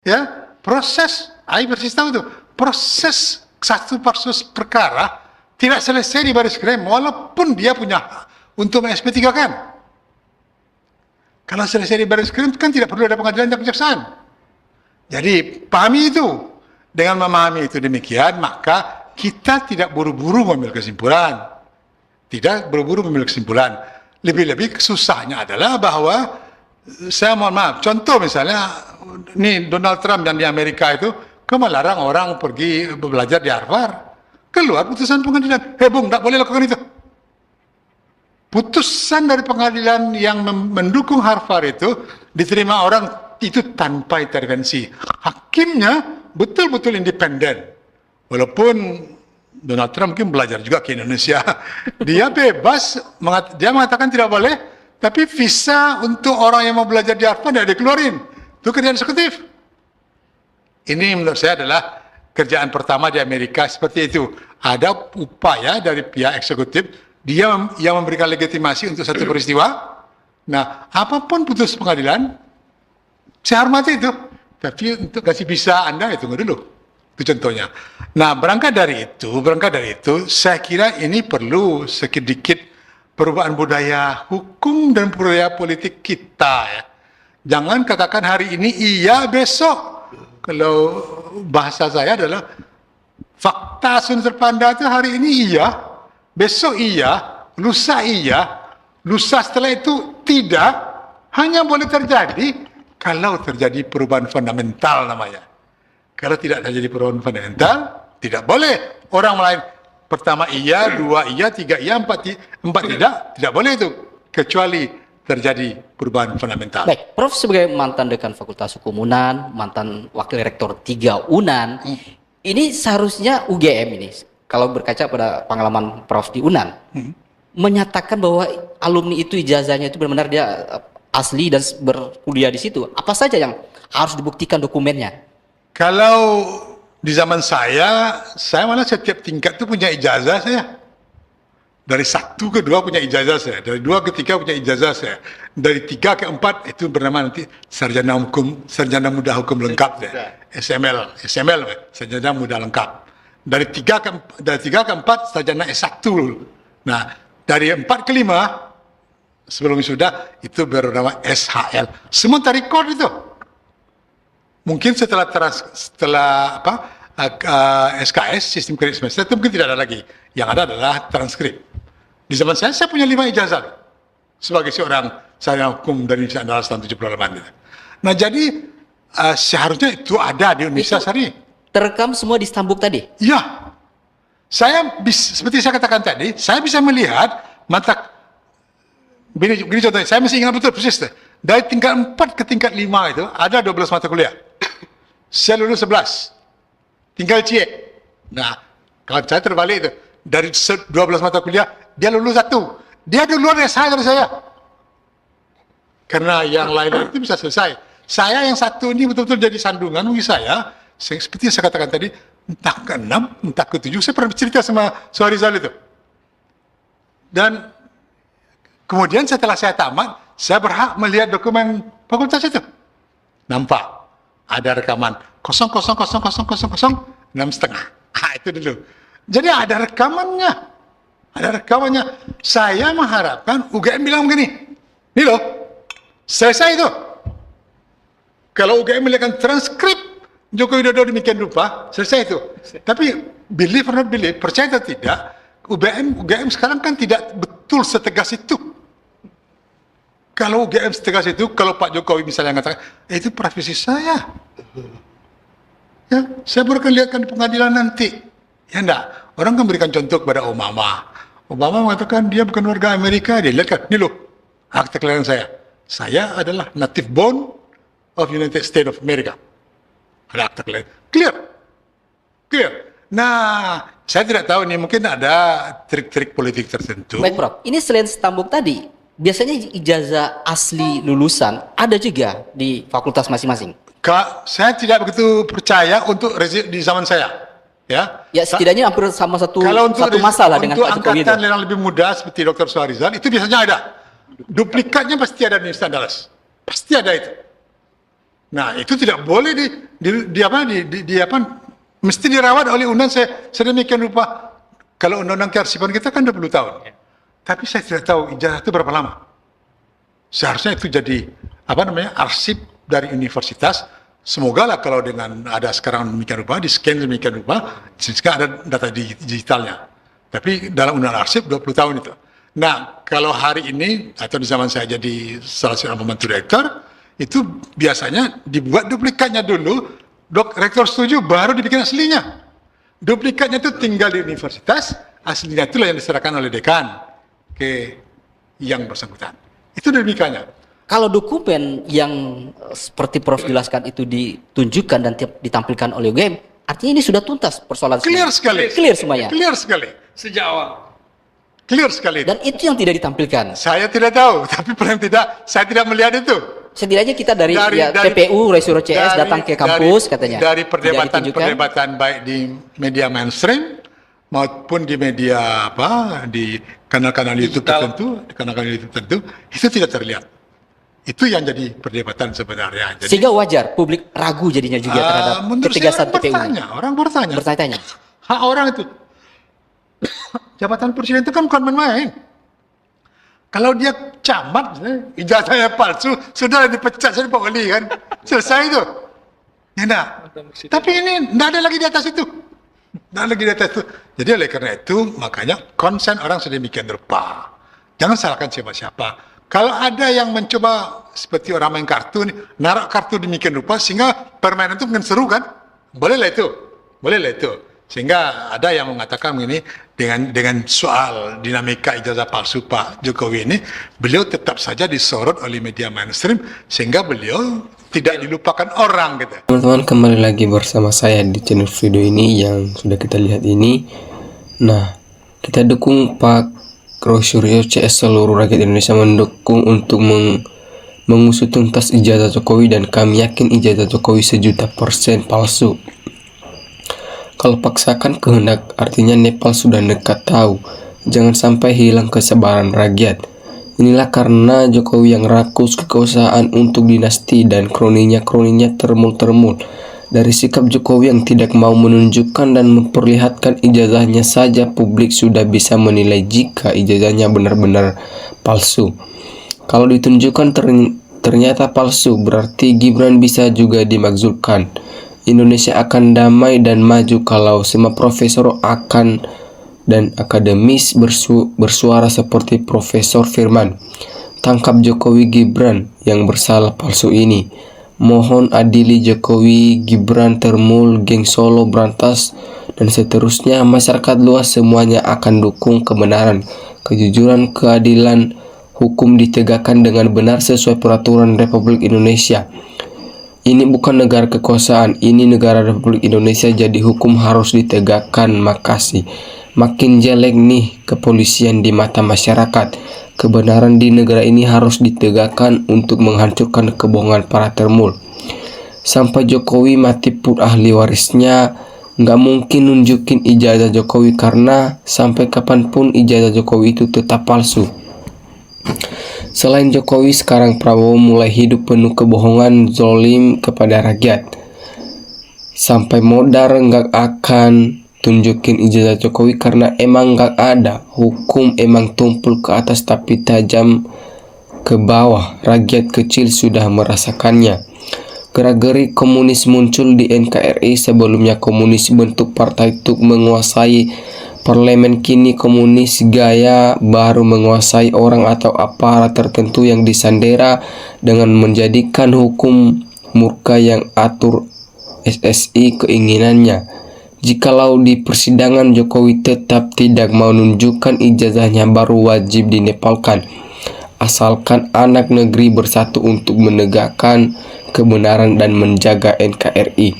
Ya, proses, saya persis tahu itu, proses satu perkara tidak selesai di baris krim, walaupun dia punya hak untuk SP3 kan. Kalau selesai di baris krim kan tidak perlu ada pengadilan dan kejaksaan. Jadi pahami itu. Dengan memahami itu demikian, maka kita tidak buru-buru mengambil kesimpulan. Tidak buru-buru mengambil kesimpulan. Lebih-lebih susahnya adalah bahwa, saya mohon maaf, contoh misalnya, ini Donald Trump yang di Amerika itu, melarang orang pergi belajar di Harvard. Keluar putusan pengadilan, bung, tidak boleh lakukan itu. Putusan dari pengadilan yang mendukung Harvard itu, diterima orang itu tanpa intervensi. Hakimnya betul-betul independen. Walaupun Donald Trump mungkin belajar juga ke Indonesia. Dia bebas, dia mengatakan tidak boleh, tapi visa untuk orang yang mau belajar di Harvard tidak dikeluarin. Itu kerjaan eksekutif. Ini menurut saya adalah kerjaan pertama di Amerika seperti itu. Ada upaya dari pihak eksekutif, dia yang memberikan legitimasi untuk satu peristiwa. Nah, apapun putus pengadilan, saya hormati itu. Tapi untuk kasih visa Anda, tunggu dulu. Itu contohnya. Nah, berangkat dari itu, saya kira ini perlu sedikit perubahan budaya hukum dan budaya politik kita. Ya. Jangan katakan hari ini iya, besok. Kalau bahasa saya adalah fakta sun terpandang itu hari ini iya, besok iya, lusa iya, lusa setelah itu tidak, hanya boleh terjadi kalau terjadi perubahan fundamental namanya. Kalau tidak terjadi perubahan fundamental, tidak boleh orang lain. Pertama iya, dua iya, tiga iya, empat tidak boleh itu. Kecuali terjadi perubahan fundamental. Baik, Prof sebagai mantan dekan Fakultas Hukum UNAN, mantan wakil rektor 3 UNAN, ini seharusnya UGM ini, kalau berkaca pada pengalaman Prof di UNAN, menyatakan bahwa alumni itu ijazahnya itu benar-benar dia asli dan berkuliah di situ. Apa saja yang harus dibuktikan dokumennya? Kalau di zaman saya malah setiap tingkat itu punya ijazah saya. Dari 1 ke 2 punya ijazah saya. Dari 2 ke 3 punya ijazah saya. Dari 3 ke 4 itu bernama nanti sarjana muda hukum lengkap saya. SML, sarjana muda lengkap. Dari 3 ke 4 sarjana S1. Nah, dari 4 ke 5 sebelum sudah itu bernama SHL. Semua terrekod itu. Mungkin setelah SKS, sistem kredit semester, itu mungkin tidak ada lagi. Yang ada adalah transkrip. Di zaman saya punya 5 ijazah sebagai seorang sarjana hukum dari Universitas Andalas tahun 78 gitu. Nah, jadi seharusnya itu ada di Indonesia hari ini. Terekam semua di Stambuk tadi? Ya. Seperti saya katakan tadi, saya bisa melihat begini contohnya, saya masih ingat betul persis deh. Dari tingkat 4 ke tingkat 5 itu ada 12 mata kuliah. Saya lulus 11. Tinggal cie. Nah, kawan saya terbalik itu. Dari 12 mata kuliah, dia lulus 1. Dia duluan dari saya. Karena yang lain itu bisa selesai. Saya yang 1 ini betul-betul jadi sandungan bagi saya. Seperti yang saya katakan tadi, entah ke 6, entah ke 7. Saya pernah bercerita sama Suharizal itu. Dan kemudian setelah saya tamat, saya berhak melihat dokumen fakultas itu. Nampak. Ada rekaman 0,000,0,0,0,6,5. Itu dulu. Jadi ada rekamannya. Saya mengharapkan UGM bilang begini. Ini loh, selesai itu. Kalau UGM melihatkan transkrip Joko Widodo demikian rupa, selesai itu. Tapi believe or not believe, percaya atau tidak, UGM sekarang kan tidak betul setegas itu. Kalau UGM setegas itu, kalau Pak Jokowi misalnya mengatakan, itu profesi saya. Ya, saya baru akan lihatkan di pengadilan nanti. Ya enggak, orang kan berikan contoh kepada Obama. Obama mengatakan dia bukan warga Amerika, dia lihatkan, ini loh, akta kelahiran saya. Saya adalah native born of United States of America. Ada akta kelahiran. Clear. Nah, saya tidak tahu nih, mungkin ada trik-trik politik tertentu. Baik, Prof. Ini selain Stambuk tadi, biasanya ijazah asli lulusan ada juga di fakultas masing-masing. Saya tidak begitu percaya untuk di zaman saya. Ya, setidaknya hampir sama satu untuk masalah dengan Pak Jokowi. Angkatan yang lebih muda seperti Dr. Suharizal, itu biasanya ada. Duplikatnya pasti ada di Universitas Andalas. Pasti ada itu. Nah, itu tidak boleh mesti dirawat oleh undang sedemikian rupa. Kalau undang-undang kearsipan kita kan 20 tahun. Tapi saya tidak tahu ijazah itu berapa lama. Seharusnya itu jadi arsip dari universitas. Semoga lah kalau dengan ada sekarang demikian rupa, di scan demikian rupa, sehingga ada data digitalnya. Tapi dalam undang arsip 20 tahun itu. Nah, kalau hari ini atau di zaman saya jadi salah seorang pembantu rektor, itu biasanya dibuat duplikatnya dulu, rektor setuju baru dibikin aslinya. Duplikatnya itu tinggal di universitas, aslinya itulah yang diserahkan oleh dekan ke yang bersangkutan. Itu demikiannya. Kalau dokumen yang seperti Prof jelaskan itu ditunjukkan dan ditampilkan oleh UGM, artinya ini sudah tuntas persoalan Clear sekali. Clear semuanya. Clear sekali. Sejak awal. Clear sekali. Dan itu yang tidak ditampilkan. Saya tidak tahu, tapi paling tidak saya tidak melihat itu. Setidaknya kita dari TPU, Resuro CS datang ke kampus katanya. Dari perdebatan baik di media mainstream maupun di media di kanal-kanal YouTube tertentu, itu tidak terlihat. Itu yang jadi perdebatan sebenarnya. Jadi, sehingga wajar publik ragu jadinya juga terhadap ketegasan TPU ini. Orang bertanya. Bertanya. Hak orang itu. Jabatan presiden itu kan bukan main-main. Kalau dia camat, ijazahnya palsu, sudah dipecat dari Pak Wali kan. Selesai itu. Ya enggak. Tapi ini enggak ada lagi di atas itu. Enggak ada lagi di atas itu. Jadi oleh karena itu, makanya konsen orang sedemikian rupa. Jangan salahkan siapa-siapa. Kalau ada yang mencoba seperti orang main kartu, naruh kartu demikian rupa sehingga permainan itu mungkin seru kan? Bolehlah itu. Sehingga ada yang mengatakan ini dengan soal dinamika ijazah palsu Pak Jokowi ini, beliau tetap saja disorot oleh media mainstream sehingga beliau tidak dilupakan orang gitu. Teman-teman, kembali lagi bersama saya di channel video ini yang sudah kita lihat ini. Nah, kita dukung Pak Rosyuryo CS, seluruh rakyat Indonesia mendukung untuk mengusut tuntas ijazah Jokowi, dan kami yakin ijazah Jokowi 1.000.000% palsu. Kalau paksakan kehendak, artinya Nepal sudah dekat tahu. Jangan sampai hilang kesabaran rakyat. Inilah karena Jokowi yang rakus kekuasaan untuk dinasti dan kroninya termul-termul. Dari sikap Jokowi yang tidak mau menunjukkan dan memperlihatkan ijazahnya saja, publik sudah bisa menilai jika ijazahnya benar-benar palsu. Kalau ditunjukkan ternyata palsu, berarti Gibran bisa juga dimakzulkan. Indonesia akan damai dan maju kalau semua profesor dan akademis bersuara seperti Profesor Firman. Tangkap Jokowi Gibran yang bersalah palsu ini. Mohon adili Jokowi, Gibran, Termul, geng Solo, Brantas, dan seterusnya. Masyarakat luas semuanya akan dukung kebenaran, kejujuran, keadilan, hukum ditegakkan dengan benar sesuai peraturan Republik Indonesia. Ini bukan negara kekuasaan, ini negara Republik Indonesia, jadi hukum harus ditegakkan. Makasih. Makin jelek nih kepolisian di mata masyarakat. Kebenaran di negara ini harus ditegakkan untuk menghancurkan kebohongan para termul. Sampai Jokowi mati pun ahli warisnya nggak mungkin nunjukin ijazah Jokowi, karena sampai kapanpun ijazah Jokowi itu tetap palsu. Selain Jokowi, sekarang Prabowo mulai hidup penuh kebohongan, zolim kepada rakyat. Sampai modar nggak akan tunjukin ijazah Jokowi karena emang gak ada. Hukum emang tumpul ke atas tapi tajam ke bawah. Rakyat kecil sudah merasakannya. Gerak-gerik komunis muncul di NKRI. Sebelumnya komunis bentuk partai untuk menguasai parlemen, kini komunis gaya baru menguasai orang atau aparat tertentu yang disandera dengan menjadikan hukum murka yang atur SSI keinginannya. Jikalau di persidangan Jokowi tetap tidak mau nunjukkan ijazahnya, baru wajib dinepalkan. Asalkan anak negeri bersatu untuk menegakkan kebenaran dan menjaga NKRI.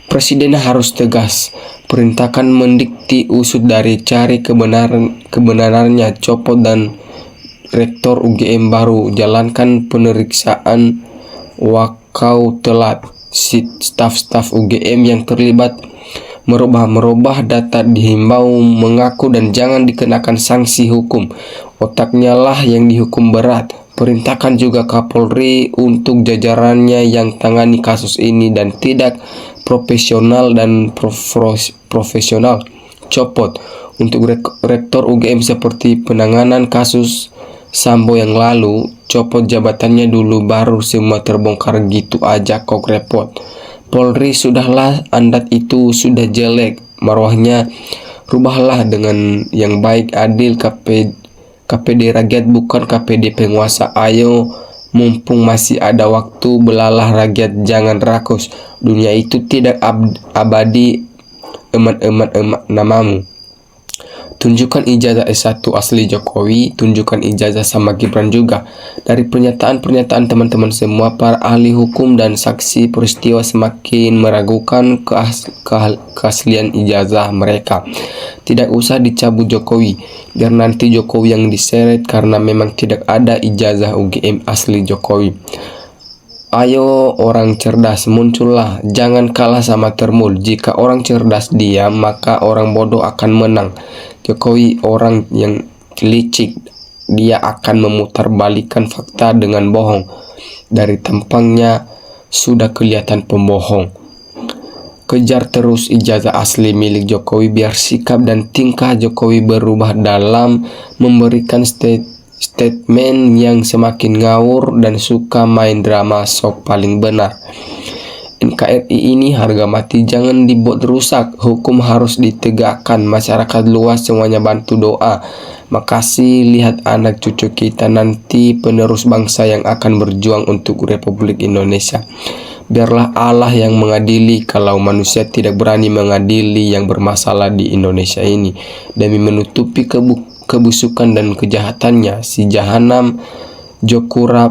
Presiden harus tegas, perintahkan mendikti usut dari cari kebenarannya, copot dan rektor UGM baru, jalankan pemeriksaan wakau telat. Staf-staf UGM yang terlibat merubah data dihimbau mengaku dan jangan dikenakan sanksi hukum. Otaknya lah yang dihukum berat. Perintahkan juga Kapolri untuk jajarannya yang tangani kasus ini dan tidak profesional dan profesional. Copot untuk rektor UGM seperti penanganan kasus Sambo yang lalu. Copot jabatannya dulu baru semua terbongkar gitu aja kok repot. Polri sudahlah, Andat itu sudah jelek marwahnya, rubahlah dengan yang baik adil. KPD rakyat bukan KPD penguasa. Ayo mumpung masih ada waktu, belalah rakyat, jangan rakus. Dunia itu tidak abadi, emat namamu. Tunjukkan ijazah S1 asli Jokowi, tunjukkan ijazah sama Gibran juga. Dari pernyataan-pernyataan teman-teman semua, para ahli hukum dan saksi peristiwa semakin meragukan keaslian ijazah mereka. Tidak usah dicabut Jokowi, biar nanti Jokowi yang diseret karena memang tidak ada ijazah UGM asli Jokowi. Ayo orang cerdas, muncullah, jangan kalah sama Termul. Jika orang cerdas diam, maka orang bodoh akan menang. Jokowi orang yang licik, dia akan memutarbalikkan fakta dengan bohong. Dari tampangnya sudah kelihatan pembohong. Kejar terus ijazah asli milik Jokowi biar sikap dan tingkah Jokowi berubah dalam memberikan statement yang semakin ngawur dan suka main drama sok paling benar. NKRI ini harga mati, jangan dibuat rusak. Hukum harus ditegakkan. Masyarakat luas semuanya bantu doa. Makasih, lihat anak cucu kita nanti penerus bangsa yang akan berjuang untuk Republik Indonesia. Biarlah Allah yang mengadili kalau manusia tidak berani mengadili yang bermasalah di Indonesia ini. Demi menutupi kebusukan dan kejahatannya, si Jahanam Jokura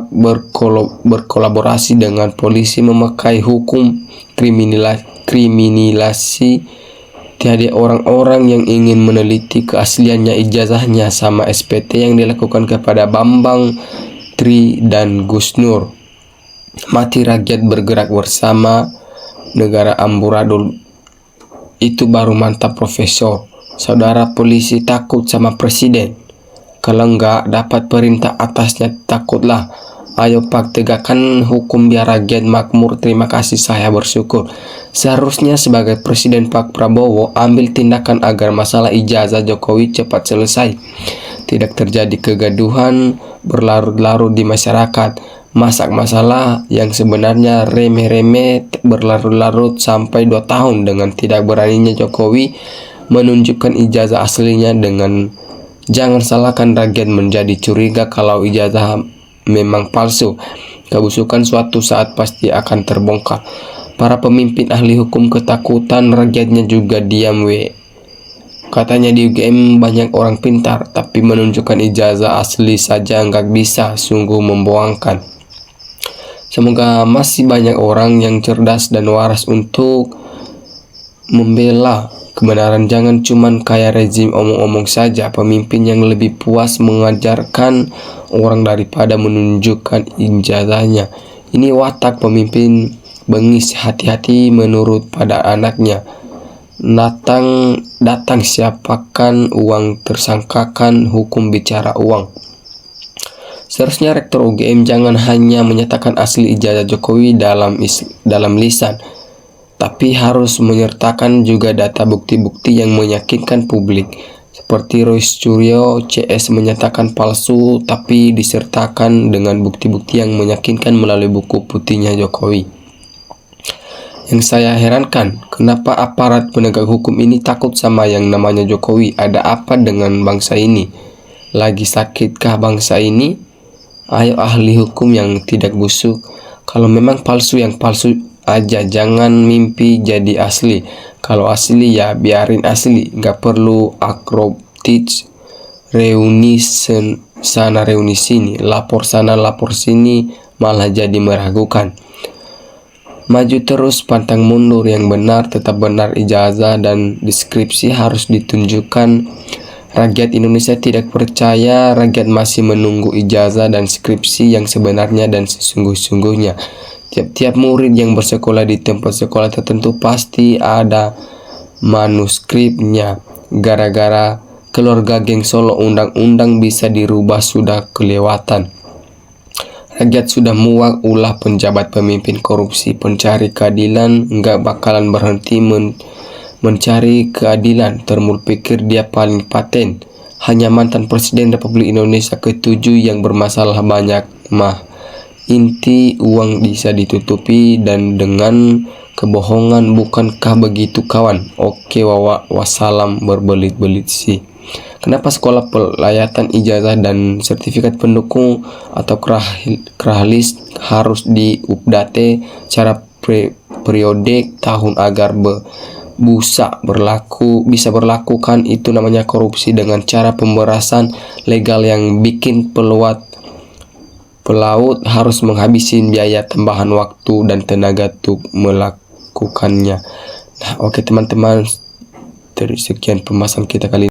berkolaborasi dengan polisi memakai hukum kriminalisasi tiada orang-orang yang ingin meneliti keasliannya ijazahnya sama SPT yang dilakukan kepada Bambang, Tri, dan Gus Nur. Mati rakyat bergerak bersama, negara amburadul. Itu baru mantap Profesor. Saudara polisi takut sama presiden. Kalau enggak dapat perintah atasnya, takutlah. Ayo Pak, tegakkan hukum biar rakyat makmur. Terima kasih, saya bersyukur. Seharusnya sebagai presiden Pak Prabowo ambil tindakan agar masalah ijazah Jokowi cepat selesai. Tidak terjadi kegaduhan berlarut-larut di masyarakat. Masak masalah yang sebenarnya remeh-remeh berlarut-larut sampai 2 tahun dengan tidak beraninya Jokowi menunjukkan ijazah aslinya. Dengan jangan salahkan rakyat menjadi curiga kalau ijazah memang palsu. Kebusukan suatu saat pasti akan terbongkar. Para pemimpin ahli hukum ketakutan, rakyatnya juga diam Katanya di UGM banyak orang pintar, tapi menunjukkan ijazah asli saja nggak bisa, sungguh memboangkan. Semoga masih banyak orang yang cerdas dan waras untuk membela kebenaran. Jangan cuman kayak rezim omong-omong saja. Pemimpin yang lebih puas mengajarkan orang daripada menunjukkan ijazahnya. Ini watak pemimpin bengis. Hati-hati menurut pada anaknya. Datang siapakan uang, tersangkakan hukum bicara uang. Seharusnya Rektor UGM jangan hanya menyatakan asli ijazah Jokowi dalam lisan, tapi harus menyertakan juga data bukti-bukti yang meyakinkan publik. Seperti Royce Suryo CS menyatakan palsu, tapi disertakan dengan bukti-bukti yang meyakinkan melalui buku putihnya Jokowi. Yang saya herankan, kenapa aparat penegak hukum ini takut sama yang namanya Jokowi? Ada apa dengan bangsa ini? Lagi sakitkah bangsa ini? Ayo ahli hukum yang tidak busuk, kalau memang palsu yang palsu aja, jangan mimpi jadi asli. Kalau asli ya biarin asli, nggak perlu akrobatik, reuni sana reuni sini, lapor sana lapor sini, malah jadi meragukan. Maju terus pantang mundur, yang benar tetap benar. Ijazah dan deskripsi harus ditunjukkan. Rakyat Indonesia tidak percaya, rakyat masih menunggu ijazah dan skripsi yang sebenarnya dan sesungguh-sungguhnya. Tiap-tiap murid yang bersekolah di tempat sekolah tertentu pasti ada manuskripnya. Gara-gara keluarga geng Solo, undang-undang bisa dirubah sudah kelewatan. Rakyat sudah muak ulah penjabat pemimpin korupsi. Pencari keadilan nggak bakalan berhenti mencari keadilan. Termul pikir dia paling paten. Hanya mantan Presiden Republik Indonesia ke-7 yang bermasalah banyak mah. Inti uang bisa ditutupi dan dengan kebohongan, bukankah begitu kawan? Oke wawa wassalam, berbelit-belit sih. Kenapa sekolah pelayatan ijazah dan sertifikat pendukung atau krahlis harus diupdate secara periode tahun agar bisa berlaku kan? Itu namanya korupsi dengan cara pemberasan legal yang bikin pelaut harus menghabisin biaya tambahan waktu dan tenaga untuk melakukannya. Nah, oke teman-teman, dari sekian pembahasan kita kali ini.